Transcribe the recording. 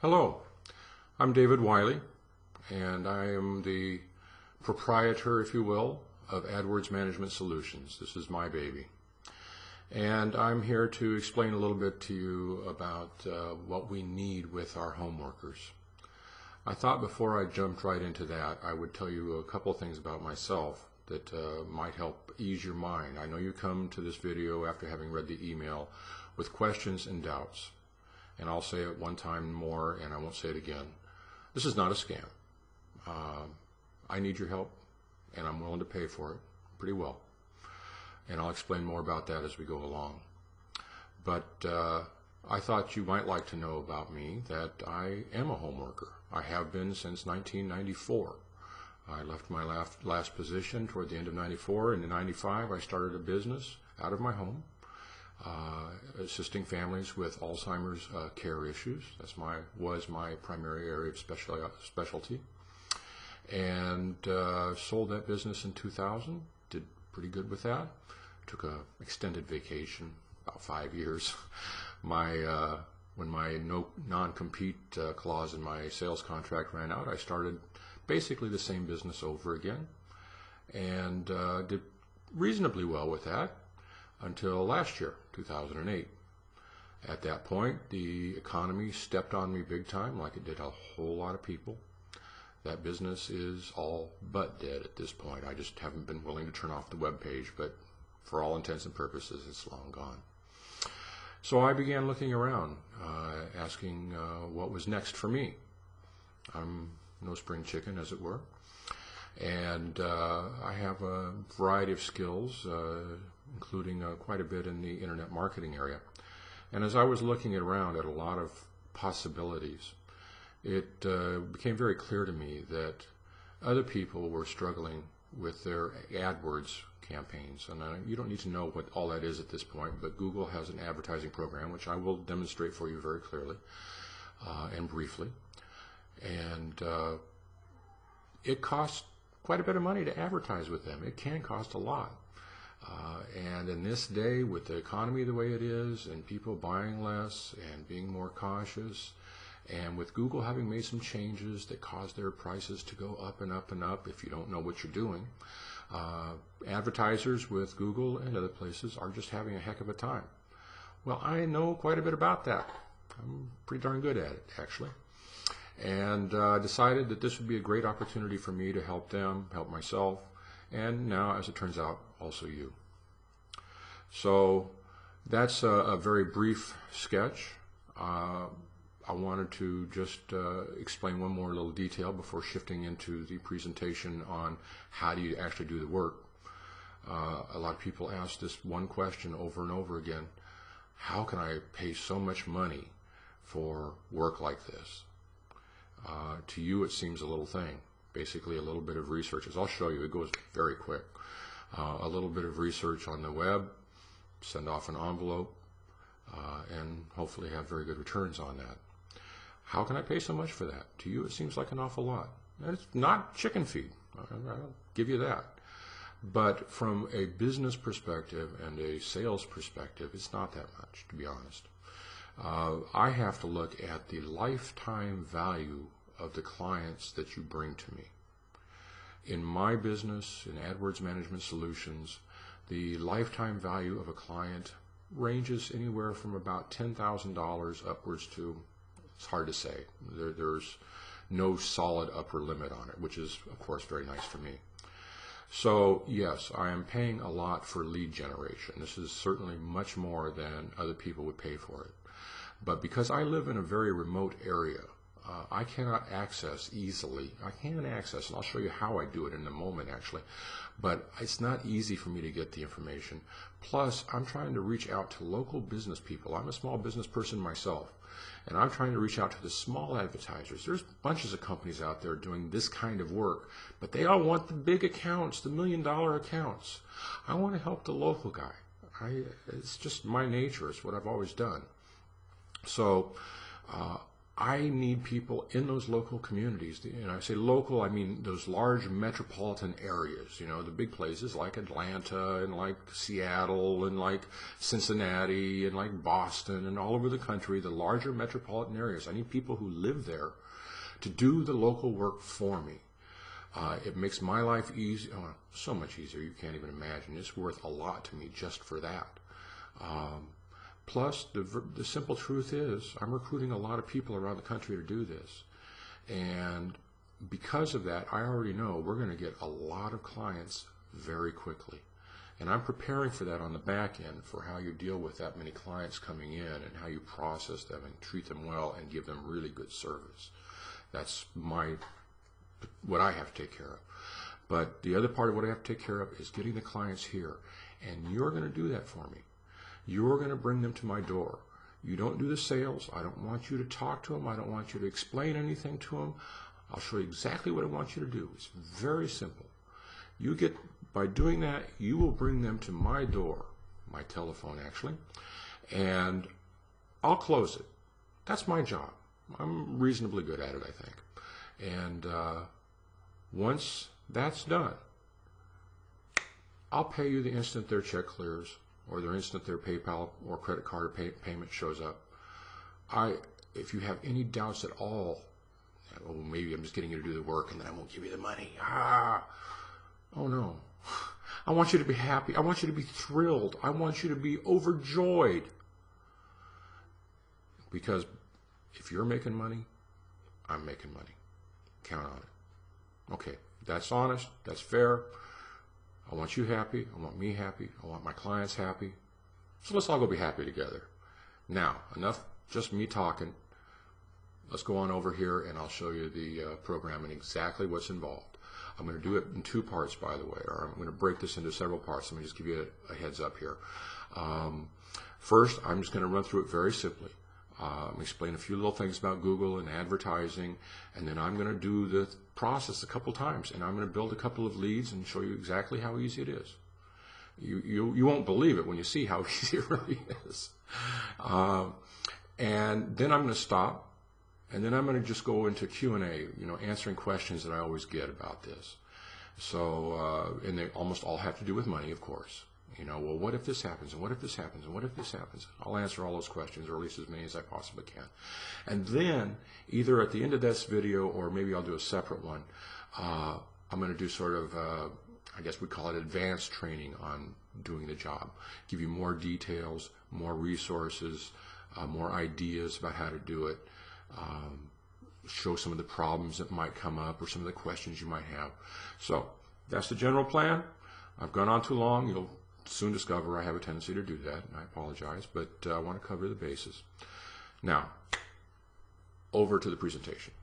Hello, I'm David Wiley, and I am the proprietor, if you will, of AdWords Management Solutions. This is my baby. And I'm here to explain a little bit to you about what we need with our home workers. I thought before I jumped right into that, I would tell you a couple of things about myself that might help ease your mind. I know you come to this video after having read the email with questions and doubts. And I'll say it one time more, and I won't say it again. This is not a scam. I need your help, and I'm willing to pay for it pretty well. And I'll explain more about that as we go along. But I thought you might like to know about me that I am a home worker. I have been since 1994. I left my last position toward the end of 94, and in 95 I started a business out of my home. Assisting families with Alzheimer's care issues. Was my primary area of specialty. And sold that business in 2000. Did pretty good with that. Took an extended vacation, about 5 years. When my non-compete clause in my sales contract ran out, I started basically the same business over again, and did reasonably well with that until last year, 2008. At that point, the economy stepped on me big time, like it did a whole lot of people. That business is all but dead at this point. I just haven't been willing to turn off the web page, but for all intents and purposes, it's long gone. So I began looking around, asking what was next for me. I'm no spring chicken, as it were. And I have a variety of skills, including quite a bit in the internet marketing area. And as I was looking around at a lot of possibilities, it became very clear to me that other people were struggling with their AdWords campaigns. And you don't need to know what all that is at this point, but Google has an advertising program, which I will demonstrate for you very clearly and briefly. And it costs quite a bit of money to advertise with them. It can cost a lot. And in this day, with the economy the way it is, and people buying less and being more cautious, and with Google having made some changes that cause their prices to go up and up and up if you don't know what you're doing, advertisers with Google and other places are just having a heck of a time. Well, I know quite a bit about that. I'm pretty darn good at it, actually. And decided that this would be a great opportunity for me to help them, help myself, and now, as it turns out, also you. So that's a very brief sketch. I wanted to just explain one more little detail before shifting into the presentation on how do you actually do the work. A lot of people ask this one question over and over again: how can I pay so much money for work like this? To you, it seems a little thing, basically a little bit of research. As I'll show you, it goes very quick. A little bit of research on the web, send off an envelope, and hopefully have very good returns on that. How can I pay so much for that? To you, it seems like an awful lot. And it's not chicken feed, I'll give you that. But from a business perspective and a sales perspective, it's not that much, to be honest. I have to look at the lifetime value of the clients that you bring to me. In my business, in AdWords Management Solutions, the lifetime value of a client ranges anywhere from about $10,000 upwards to, it's hard to say. There's no solid upper limit on it, which is, of course, very nice for me. So, yes, I am paying a lot for lead generation. This is certainly much more than other people would pay for it. But because I live in a very remote area, I cannot access easily. I can access, and I'll show you how I do it in a moment, actually. But it's not easy for me to get the information. Plus, I'm trying to reach out to local business people. I'm a small business person myself, and I'm trying to reach out to the small advertisers. There's bunches of companies out there doing this kind of work, but they all want the big accounts, the million-dollar accounts. I want to help the local guy. It's just my nature. It's what I've always done. So I I need people in those local communities. And I say local, I mean those large metropolitan areas, you know, the big places like Atlanta and like Seattle and like Cincinnati and like Boston and all over the country, the larger metropolitan areas. I need people who live there to do the local work for me. It makes my life easy, so much easier you can't even imagine. It's worth a lot to me just for that. Plus, the simple truth is, I'm recruiting a lot of people around the country to do this. And because of that, I already know we're going to get a lot of clients very quickly. And I'm preparing for that on the back end, for how you deal with that many clients coming in and how you process them and treat them well and give them really good service. That's what I have to take care of. But the other part of what I have to take care of is getting the clients here. And you're going to do that for me. You're going to bring them to my door. You don't do the sales. I don't want you to talk to them. I don't want you to explain anything to them. I'll show you exactly what I want you to do. It's very simple. By doing that, you will bring them to my door, my telephone actually, and I'll close it. That's my job. I'm reasonably good at it, I think. And once that's done, I'll pay you the instant their check clears, or the instant their PayPal or credit card or payment shows up. If you have any doubts at all, oh, maybe I'm just getting you to do the work and then I won't give you the money. Oh no. I want you to be happy. I want you to be thrilled. I want you to be overjoyed. Because if you're making money, I'm making money. Count on it. Okay, that's honest. That's fair. I want you happy. I want me happy. I want my clients happy. So let's all go be happy together. Now, enough just me talking. Let's go on over here and I'll show you the program and exactly what's involved. I'm going to do it in 2 parts, by the way, or I'm going to break this into several parts. Let me just give you a heads up here. First, I'm just going to run through it very simply. Explain a few little things about Google and advertising, and then I'm going to do the process a couple times, and I'm going to build a couple of leads and show you exactly how easy it is. You won't believe it when you see how easy it really is. And then I'm going to stop, and then I'm going to just go into Q&A, answering questions that I always get about this. So, and they almost all have to do with money, of course. Well, what if this happens, and what if this happens, and what if this happens? I'll answer all those questions, or at least as many as I possibly can. And then, either at the end of this video, or maybe I'll do a separate one, I'm going to do sort of, I guess we call it advanced training on doing the job. Give you more details, more resources, more ideas about how to do it, show some of the problems that might come up, or some of the questions you might have. So, that's the general plan. I've gone on too long. You'll soon discover I have a tendency to do that, and I apologize, but I want to cover the bases. Now, over to the presentation.